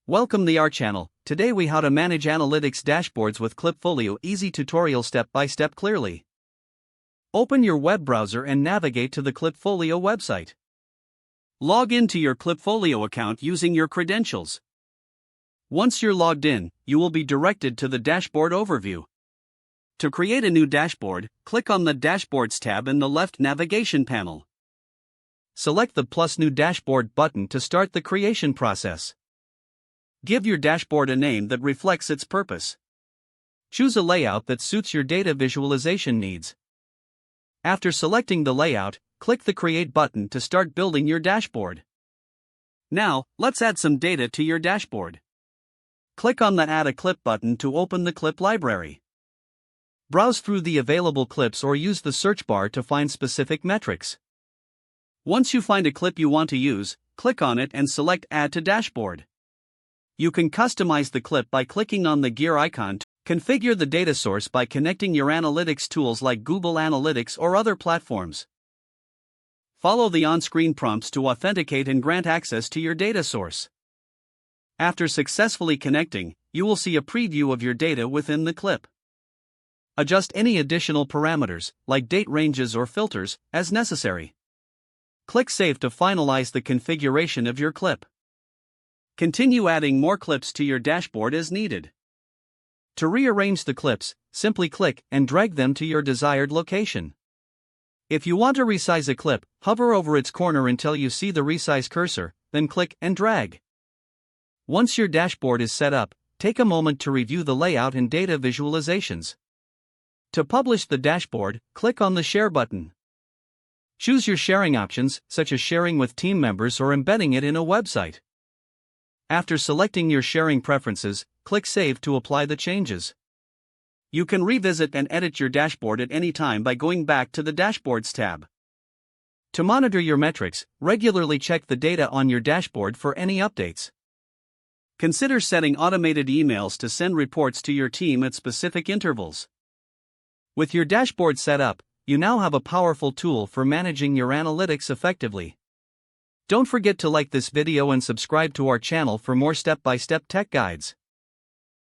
Welcome to our channel. Today we how to manage analytics dashboards with Klipfolio, easy tutorial step by step clearly. Open your web browser and navigate to the Klipfolio website. Log into your Klipfolio account using your credentials. Once you're logged in, you will be directed to the dashboard overview. To create a new dashboard, click on the Dashboards tab in the left navigation panel. Select the plus New Dashboard button to start the creation process. Give your dashboard a name that reflects its purpose. Choose a layout that suits your data visualization needs. After selecting the layout, click the Create button to start building your dashboard. Now, let's add some data to your dashboard. Click on the Add a Clip button to open the clip library. Browse through the available clips or use the search bar to find specific metrics. Once you find a clip you want to use, click on it and select Add to Dashboard. You can customize the clip by clicking on the gear icon. Configure the data source by connecting your analytics tools like Google Analytics or other platforms. Follow the on-screen prompts to authenticate and grant access to your data source. After successfully connecting, you will see a preview of your data within the clip. Adjust any additional parameters, like date ranges or filters, as necessary. Click Save to finalize the configuration of your clip. Continue adding more clips to your dashboard as needed. To rearrange the clips, simply click and drag them to your desired location. If you want to resize a clip, hover over its corner until you see the resize cursor, then click and drag. Once your dashboard is set up, take a moment to review the layout and data visualizations. To publish the dashboard, click on the Share button. Choose your sharing options, such as sharing with team members or embedding it in a website. After selecting your sharing preferences, click Save to apply the changes. You can revisit and edit your dashboard at any time by going back to the Dashboards tab. To monitor your metrics, regularly check the data on your dashboard for any updates. Consider setting automated emails to send reports to your team at specific intervals. With your dashboard set up, you now have a powerful tool for managing your analytics effectively. Don't forget to like this video and subscribe to our channel for more step-by-step tech guides.